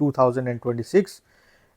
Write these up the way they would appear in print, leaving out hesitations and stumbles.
2026।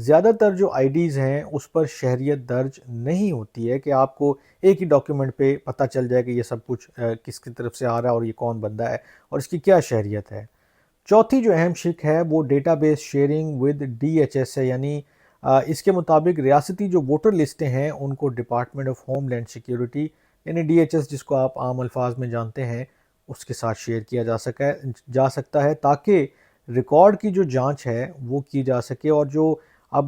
زیادہ تر جو آئی ڈیز ہیں اس پر شہریت درج نہیں ہوتی ہے کہ آپ کو ایک ہی ڈاکیومنٹ پہ پتہ چل جائے کہ یہ سب کچھ کس کی طرف سے آ رہا ہے اور یہ کون بندہ ہے اور اس کی کیا شہریت ہے۔ چوتھی جو اہم شق ہے وہ database sharing with D H S ہے، یعنی اس کے مطابق ریاستی جو ووٹر لسٹیں ہیں ان کو department of homeland security یعنی ڈی ایچ ایس جس کو آپ عام الفاظ میں جانتے ہیں اس کے ساتھ شیئر کیا جا سکتا ہے تاکہ ریکارڈ کی جو جانچ ہے وہ کی جا سکے، اور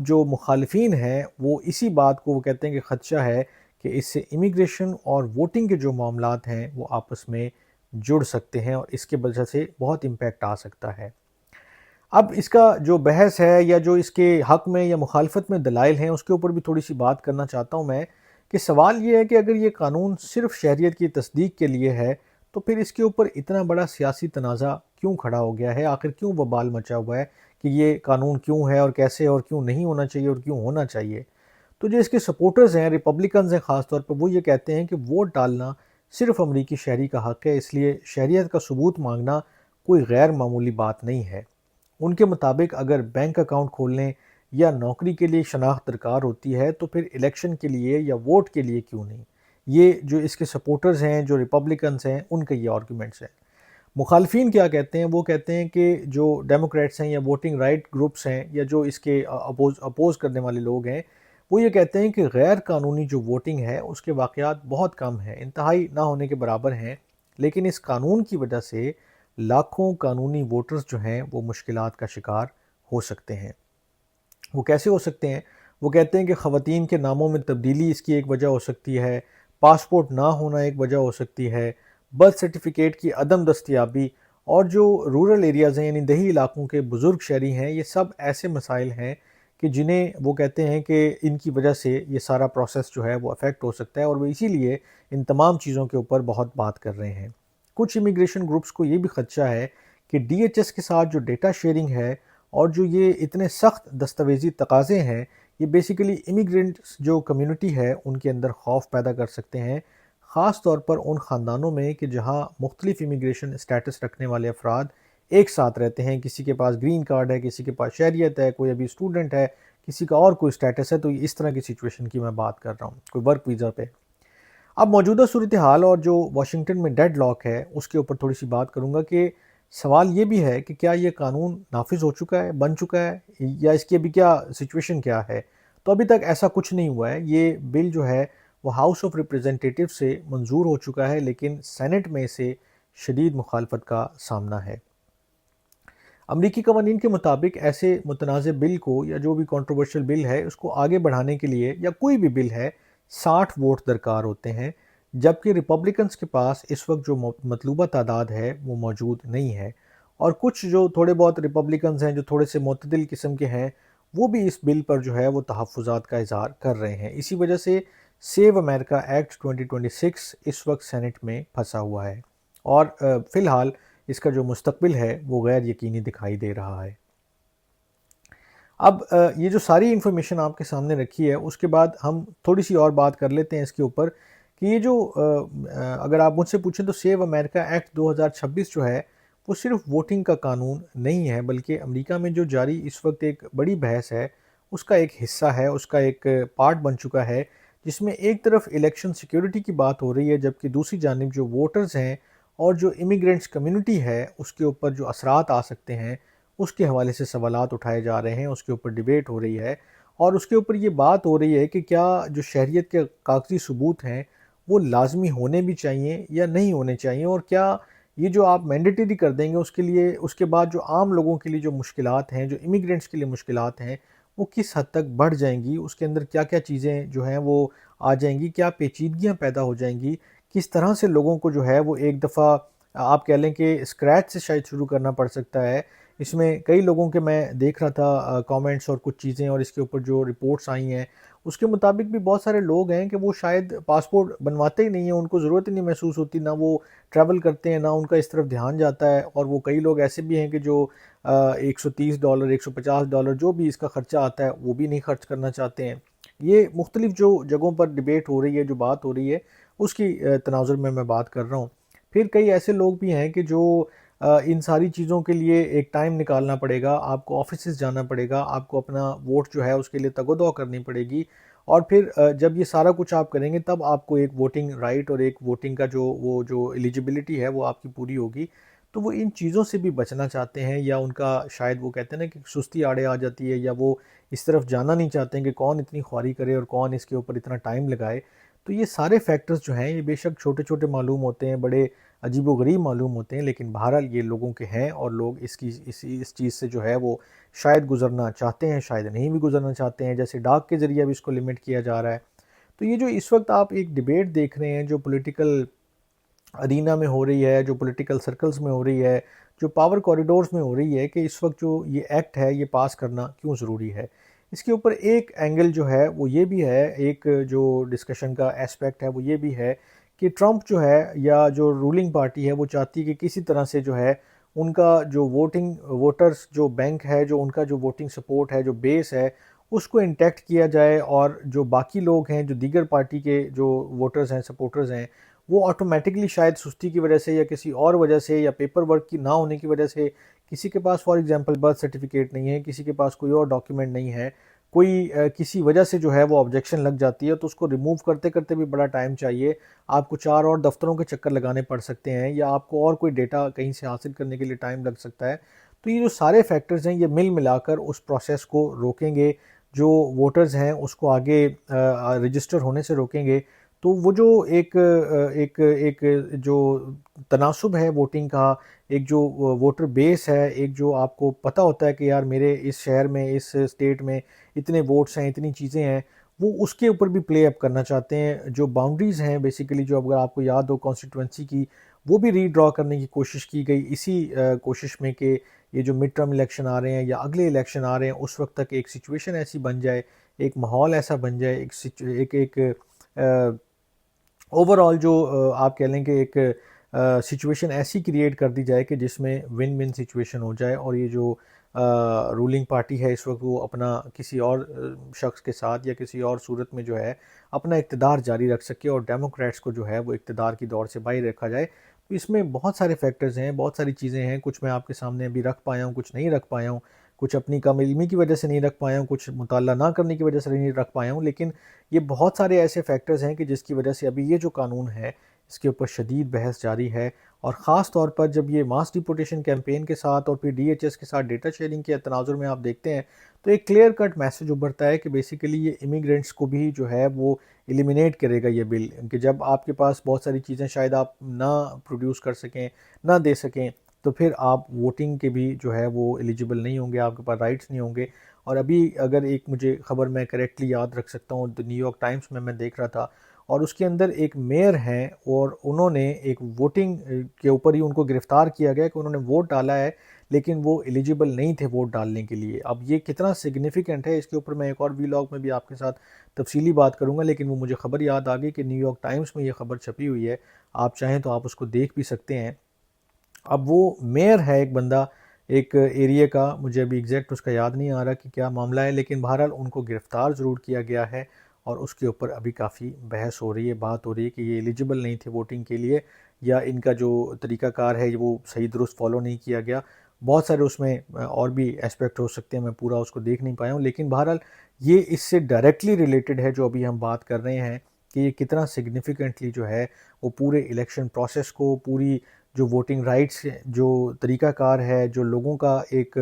جو مخالفین ہیں وہ اسی بات کو وہ کہتے ہیں کہ خدشہ ہے کہ اس سے امیگریشن اور ووٹنگ کے جو معاملات ہیں وہ آپس میں جڑ سکتے ہیں اور اس کے وجہ سے بہت امپیکٹ آ سکتا ہے۔ اب اس کا جو بحث ہے یا جو اس کے حق میں یا مخالفت میں دلائل ہیں اس کے اوپر بھی تھوڑی سی بات کرنا چاہتا ہوں میں، کہ سوال یہ ہے کہ اگر یہ قانون صرف شہریت کی تصدیق کے لیے ہے تو پھر اس کے اوپر اتنا بڑا سیاسی تنازع کیوں کھڑا ہو گیا ہے، آخر کیوں وبال مچا ہوا ہے کہ یہ قانون کیوں ہے اور کیسے اور کیوں نہیں ہونا چاہیے اور کیوں ہونا چاہیے۔ تو جو اس کے سپورٹرز ہیں، ریپبلکنز ہیں خاص طور پر، وہ یہ کہتے ہیں کہ ووٹ ڈالنا صرف امریکی شہری کا حق ہے، اس لیے شہریت کا ثبوت مانگنا کوئی غیر معمولی بات نہیں ہے۔ ان کے مطابق اگر بینک اکاؤنٹ کھولنے یا نوکری کے لیے شناخت درکار ہوتی ہے تو پھر الیکشن کے لیے یا ووٹ کے لیے کیوں نہیں؟ یہ جو اس کے سپورٹرز ہیں، جو ریپبلکنز ہیں، ان کے یہ آرگومنٹس ہیں۔ مخالفین کیا کہتے ہیں؟ وہ کہتے ہیں کہ جو ڈیموکریٹس ہیں یا ووٹنگ رائٹ گروپس ہیں یا جو اس کے اپوز کرنے والے لوگ ہیں، وہ یہ کہتے ہیں کہ غیر قانونی جو ووٹنگ ہے اس کے واقعات بہت کم ہیں، انتہائی نہ ہونے کے برابر ہیں، لیکن اس قانون کی وجہ سے لاکھوں قانونی ووٹرز جو ہیں وہ مشکلات کا شکار ہو سکتے ہیں۔ وہ کیسے ہو سکتے ہیں؟ وہ کہتے ہیں کہ خواتین کے ناموں میں تبدیلی اس کی ایک وجہ ہو سکتی ہے، پاسپورٹ نہ ہونا ایک وجہ ہو سکتی ہے، برتھ سرٹیفکیٹ کی عدم دستیابی، اور جو رورل ایریاز ہیں یعنی دیہی علاقوں کے بزرگ شہری ہیں، یہ سب ایسے مسائل ہیں کہ جنہیں وہ کہتے ہیں کہ ان کی وجہ سے یہ سارا پروسیس جو ہے وہ افیکٹ ہو سکتا ہے، اور وہ اسی لیے ان تمام چیزوں کے اوپر بہت بات کر رہے ہیں۔ کچھ امیگریشن گروپس کو یہ بھی خدشہ ہے کہ ڈی ایچ ایس کے ساتھ جو ڈیٹا شیئرنگ ہے اور جو یہ اتنے سخت دستاویزی تقاضے ہیں، یہ بیسیکلی امیگرینٹس جو کمیونٹی ہے ان کے اندر خوف پیدا کر سکتے ہیں، خاص طور پر ان خاندانوں میں کہ جہاں مختلف امیگریشن اسٹیٹس رکھنے والے افراد ایک ساتھ رہتے ہیں، کسی کے پاس گرین کارڈ ہے، کسی کے پاس شہریت ہے، کوئی ابھی اسٹوڈنٹ ہے، کسی کا اور کوئی اسٹیٹس ہے، تو اس طرح کی سچویشن کی میں بات کر رہا ہوں، کوئی ورک ویزا پہ۔ اب موجودہ صورتحال اور جو واشنگٹن میں ڈیڈ لاک ہے اس کے اوپر تھوڑی سی بات کروں گا کہ سوال یہ بھی ہے کہ کیا یہ قانون نافذ ہو چکا ہے، بن چکا ہے، یا اس کی ابھی کیا سچویشن کیا ہے؟ تو ابھی تک ایسا کچھ نہیں ہوا ہے۔ یہ بل جو ہے وہ ہاؤس آف ریپریزنٹیٹیو سے منظور ہو چکا ہے، لیکن سینٹ میں اسے شدید مخالفت کا سامنا ہے۔ امریکی قوانین کے مطابق ایسے متنازع بل کو یا جو بھی کنٹروورشل بل ہے اس کو آگے بڑھانے کے لیے یا کوئی بھی بل ہے 60 ووٹ درکار ہوتے ہیں، جبکہ ریپبلکنز کے پاس اس وقت جو مطلوبہ تعداد ہے وہ موجود نہیں ہے، اور کچھ جو تھوڑے بہت ریپبلکنز ہیں جو تھوڑے سے معتدل قسم کے ہیں وہ بھی اس بل پر جو ہے وہ تحفظات کا اظہار کر رہے ہیں۔ اسی وجہ سے سیو امریکہ ایکٹ 2026 اس وقت سینٹ میں پھنسا ہوا ہے، اور فی الحال اس کا جو مستقبل ہے وہ غیر یقینی دکھائی دے رہا ہے۔ اب یہ جو ساری انفارمیشن آپ کے سامنے رکھی ہے اس کے بعد ہم تھوڑی سی اور بات کر لیتے ہیں اس کے اوپر کہ یہ جو اگر آپ مجھ سے پوچھیں تو سیو امریکہ ایکٹ 2026 جو ہے وہ صرف ووٹنگ کا قانون نہیں ہے، بلکہ امریکہ میں جو جاری اس وقت ایک بڑی بحث ہے اس کا ایک حصہ ہے، اس کا ایک پارٹ بن چکا ہے، جس میں ایک طرف الیکشن سیکیورٹی کی بات ہو رہی ہے، جبکہ دوسری جانب جو ووٹرز ہیں اور جو امیگرینٹس کمیونٹی ہے اس کے اوپر جو اثرات آ سکتے ہیں اس کے حوالے سے سوالات اٹھائے جا رہے ہیں، اس کے اوپر ڈیبیٹ ہو رہی ہے، اور اس کے اوپر یہ بات ہو رہی ہے کہ کیا جو شہریت کے کاغذی ثبوت ہیں وہ لازمی ہونے بھی چاہیے یا نہیں ہونے چاہیے، اور کیا یہ جو آپ مینڈیٹری کر دیں گے اس کے لیے اس کے بعد جو عام لوگوں کے لیے جو مشکلات ہیں، جو امیگرینٹس کے لیے مشکلات ہیں، وہ کس حد تک بڑھ جائیں گی، اس کے اندر کیا کیا چیزیں جو ہیں وہ آ جائیں گی، کیا پیچیدگیاں پیدا ہو جائیں گی، کس طرح سے لوگوں کو جو ہے وہ ایک دفعہ آپ کہہ لیں کہ اسکریچ سے شاید شروع کرنا پڑ سکتا ہے۔ اس میں کئی لوگوں کے میں دیکھ رہا تھا کامنٹس اور کچھ چیزیں، اور اس کے اوپر جو رپورٹس آئی ہیں اس کے مطابق بھی بہت سارے لوگ ہیں کہ وہ شاید پاسپورٹ بنواتے ہی نہیں ہیں، ان کو ضرورت ہی نہیں محسوس ہوتی، نہ وہ ٹریول کرتے ہیں، نہ ان کا اس طرف دھیان جاتا ہے، اور وہ کئی لوگ ایسے بھی ہیں کہ جو $130 $150 جو بھی اس کا خرچہ آتا ہے وہ بھی نہیں خرچ کرنا چاہتے ہیں۔ یہ مختلف جو جگہوں پر ڈیبیٹ ہو رہی ہے، جو بات ہو رہی ہے اس کی تناظر میں بات کر رہا ہوں۔ پھر کئی ایسے لوگ بھی ہیں کہ جو ان ساری چیزوں کے لیے ایک ٹائم نکالنا پڑے گا، آپ کو آفیسز جانا پڑے گا، آپ کو اپنا ووٹ جو ہے اس کے لیے تگ و دو کرنی پڑے گی، اور پھر جب یہ سارا کچھ آپ کریں گے تب آپ کو ایک ووٹنگ رائٹ اور ایک ووٹنگ کا جو ایلیجبلٹی ہے وہ آپ کی پوری ہوگی۔ تو وہ ان چیزوں سے بھی بچنا چاہتے ہیں، یا ان کا شاید وہ کہتے ہیں نا کہ سستی آڑے آ جاتی ہے، یا وہ اس طرف جانا نہیں چاہتے ہیں کہ کون اتنی خواری کرے اور کون اس کے اوپر اتنا ٹائم لگائے۔ تو یہ سارے فیکٹرز جو ہیں یہ بے شک چھوٹے چھوٹے معلوم ہوتے ہیں، بڑے عجیب و غریب معلوم ہوتے ہیں، لیکن بہرحال یہ لوگوں کے ہیں، اور لوگ اس چیز سے جو ہے وہ شاید گزرنا چاہتے ہیں، شاید نہیں بھی گزرنا چاہتے ہیں، جیسے ڈاک کے ذریعے بھی اس کو لمٹ کیا جا رہا ہے۔ تو یہ جو اس وقت آپ ایک ڈیبیٹ دیکھ رہے ہیں جو پولیٹیکل ارینا میں ہو رہی ہے، جو پولیٹیکل سرکلز میں ہو رہی ہے، جو پاور کوریڈورز میں ہو رہی ہے، کہ اس وقت جو یہ ایکٹ ہے یہ پاس کرنا کیوں ضروری ہے، اس کے اوپر ایک اینگل جو ہے وہ یہ بھی ہے، ایک جو ڈسکشن کا ایسپیکٹ ہے وہ یہ بھی ہے کہ ٹرمپ جو ہے یا جو رولنگ پارٹی ہے وہ چاہتی ہے کہ کسی طرح سے جو ہے ان کا جو ووٹرز جو بینک ہے، جو ان کا جو ووٹنگ سپورٹ ہے، جو بیس ہے، اس کو انٹیکٹ کیا جائے، اور جو باقی لوگ ہیں جو دیگر پارٹی کے جو ووٹرز ہیں، سپورٹرز ہیں، وہ آٹومیٹکلی شاید سستی کی وجہ سے یا کسی اور وجہ سے یا پیپر ورک کی نہ ہونے کی وجہ سے، کسی کے پاس فار ایگزامپل برتھ سرٹیفکیٹ نہیں ہے، کسی کے پاس کوئی اور ڈاکیومنٹ نہیں ہے، کوئی کسی وجہ سے جو ہے وہ آبجیکشن لگ جاتی ہے، تو اس کو ریموو کرتے کرتے بھی بڑا ٹائم چاہیے، آپ کو 4 اور دفتروں کے چکر لگانے پڑ سکتے ہیں، یا آپ کو اور کوئی ڈیٹا کہیں سے حاصل کرنے کے لیے ٹائم لگ سکتا ہے۔ تو یہ جو سارے فیکٹرز ہیں یہ مل ملا کر اس پروسیس کو روکیں گے، جو ووٹرز ہیں اس کو آگے رجسٹر ہونے سے روکیں گے۔ تو وہ جو ایک جو تناسب ہے ووٹنگ کا، ایک جو ووٹر بیس ہے، ایک جو آپ کو پتہ ہوتا ہے کہ یار میرے اس شہر میں، اس اسٹیٹ میں اتنے ووٹس ہیں، اتنی چیزیں ہیں، وہ اس کے اوپر بھی پلے اپ کرنا چاہتے ہیں۔ جو باؤنڈریز ہیں بیسیکلی، جو اگر آپ کو یاد ہو کانسٹیٹوئنسی کی، وہ بھی ری ڈرا کرنے کی کوشش کی گئی، اسی کوشش میں کہ یہ جو مڈ ٹرم الیکشن آ رہے ہیں یا اگلے الیکشن آ رہے ہیں اس وقت تک ایک سچویشن ایسی بن جائے، ایک ماحول ایسا بن جائے، ایک اوور آل جو آپ کہہ لیں کہ ایک سچویشن ایسی کریٹ کر دی جائے کہ جس میں ون ون سچویشن ہو جائے، اور یہ جو رولنگ پارٹی ہے اس وقت وہ اپنا کسی اور شخص کے ساتھ یا کسی اور صورت میں جو ہے اپنا اقتدار جاری رکھ سکے، اور ڈیموکریٹس کو جو ہے وہ اقتدار کی دوڑ سے باہر رکھا جائے۔ تو اس میں بہت سارے فیکٹرز ہیں، بہت ساری چیزیں ہیں، کچھ میں آپ کے سامنے ابھی رکھ پایا ہوں، کچھ نہیں رکھ پایا ہوں، کچھ اپنی کم علمی کی وجہ سے نہیں رکھ پایا ہوں، کچھ مطالعہ نہ کرنے کی وجہ سے نہیں رکھ پایا ہوں، لیکن یہ بہت سارے ایسے فیکٹرز ہیں کہ جس کی وجہ سے ابھی یہ جو قانون ہے اس کے اوپر شدید بحث جاری ہے، اور خاص طور پر جب یہ ماس ڈیپورٹیشن کیمپین کے ساتھ اور پھر ڈی ایچ ایس کے ساتھ ڈیٹا شیئرنگ کے تناظر میں آپ دیکھتے ہیں تو ایک کلیئر کٹ میسج ابھرتا ہے کہ بیسیکلی یہ امیگرینٹس کو بھی جو ہے وہ ایلیمینیٹ کرے گا یہ بل، کہ جب آپ کے پاس بہت ساری چیزیں شاید آپ نہ پروڈیوس کر سکیں، نہ دے سکیں، تو پھر آپ ووٹنگ کے بھی جو ہے وہ ایلیجیبل نہیں ہوں گے، آپ کے پاس رائٹس نہیں ہوں گے۔ اور ابھی اگر ایک مجھے خبر میں کریکٹلی یاد رکھ سکتا ہوں، نیو یارک ٹائمز میں دیکھ رہا تھا، اور اس کے اندر ایک میئر ہیں اور انہوں نے ایک ووٹنگ کے اوپر ہی ان کو گرفتار کیا گیا کہ انہوں نے ووٹ ڈالا ہے لیکن وہ ایلیجیبل نہیں تھے ووٹ ڈالنے کے لیے۔ اب یہ کتنا سگنیفیکنٹ ہے، اس کے اوپر میں ایک اور ویلاگ میں بھی آپ کے ساتھ تفصیلی بات کروں گا، لیکن وہ مجھے خبر یاد آ گئی کہ نیو یارک ٹائمز میں یہ خبر چھپی ہوئی ہے، آپ چاہیں تو آپ اس کو دیکھ بھی سکتے ہیں۔ اب وہ میئر ہے ایک بندہ ایک ایریے کا، مجھے ابھی ایگزیکٹ اس کا یاد نہیں آ رہا کہ کیا معاملہ ہے، لیکن بہرحال ان کو گرفتار ضرور کیا گیا ہے، اور اس کے اوپر ابھی کافی بحث ہو رہی ہے، بات ہو رہی ہے کہ یہ ایلیجیبل نہیں تھے ووٹنگ کے لیے، یا ان کا جو طریقہ کار ہے وہ صحیح درست فالو نہیں کیا گیا۔ بہت سارے اس میں اور بھی اسپیکٹ ہو سکتے ہیں، میں پورا اس کو دیکھ نہیں پایا ہوں، لیکن بہرحال یہ اس سے ڈائریکٹلی ریلیٹڈ ہے جو ابھی ہم بات کر رہے ہیں، کہ یہ کتنا سگنیفیکنٹلی جو ہے وہ پورے الیکشن پروسیس کو، پوری جو ووٹنگ رائٹس جو طریقہ کار ہے، جو لوگوں کا ایک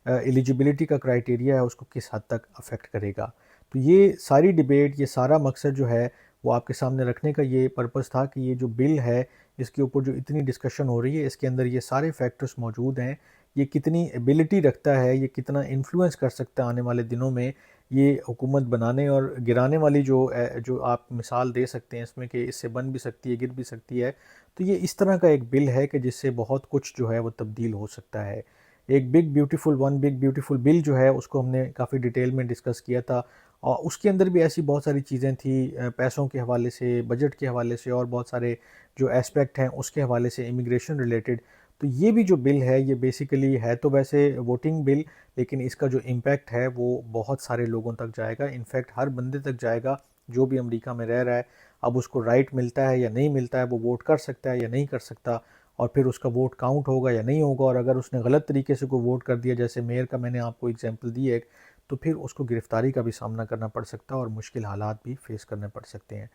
ایلیجیبلٹی کا کرائیٹیریا ہے، اس کو کس حد تک افیکٹ کرے گا۔ تو یہ ساری ڈیبیٹ، یہ سارا مقصد جو ہے وہ آپ کے سامنے رکھنے کا یہ پرپس تھا کہ یہ جو بل ہے اس کے اوپر جو اتنی ڈسکشن ہو رہی ہے، اس کے اندر یہ سارے فیکٹرز موجود ہیں، یہ کتنی ایبلٹی رکھتا ہے، یہ کتنا انفلوئنس کر سکتا ہے آنے والے دنوں میں یہ حکومت بنانے اور گرانے والی جو آپ مثال دے سکتے ہیں اس میں، کہ اس سے بن بھی سکتی ہے، گر بھی سکتی ہے۔ تو یہ اس طرح کا ایک بل ہے کہ جس سے بہت کچھ جو ہے وہ تبدیل ہو سکتا ہے۔ ایک بگ بیوٹیفل بل جو ہے اس کو ہم نے کافی ڈیٹیل میں ڈسکس کیا تھا، اور اس کے اندر بھی ایسی بہت ساری چیزیں تھیں، پیسوں کے حوالے سے، بجٹ کے حوالے سے، اور بہت سارے جو ایسپیکٹ ہیں اس کے حوالے سے، امیگریشن ریلیٹڈ۔ تو یہ بھی جو بل ہے یہ بیسیکلی ہے تو ویسے ووٹنگ بل، لیکن اس کا جو امپیکٹ ہے وہ بہت سارے لوگوں تک جائے گا، انفیکٹ ہر بندے تک جائے گا جو بھی امریکہ میں رہ رہا ہے۔ اب اس کو رائٹ ملتا ہے یا نہیں ملتا ہے، وہ ووٹ کر سکتا ہے یا نہیں کر سکتا، اور پھر اس کا ووٹ کاؤنٹ ہوگا یا نہیں ہوگا، اور اگر اس نے غلط طریقے سے کوئی ووٹ کر دیا، جیسے میئر کا میں نے آپ کو اگزامپل دی ہے، تو پھر اس کو گرفتاری کا بھی سامنا کرنا پڑ سکتا ہے اور مشکل حالات بھی فیس کرنے پڑ سکتے ہیں۔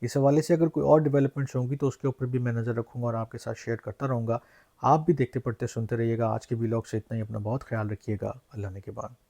اس حوالے سے اگر کوئی اور ڈیولپمنٹس ہوں گی تو اس کے اوپر بھی میں نظر رکھوں گا اور آپ کے ساتھ شیئر کرتا رہوں گا۔ آپ بھی دیکھتے پڑھتے سنتے رہیے گا۔ آج کے ویلاگ سے اتنا ہی، اپنا بہت خیال رکھیے گا۔ اللہ نگہبان۔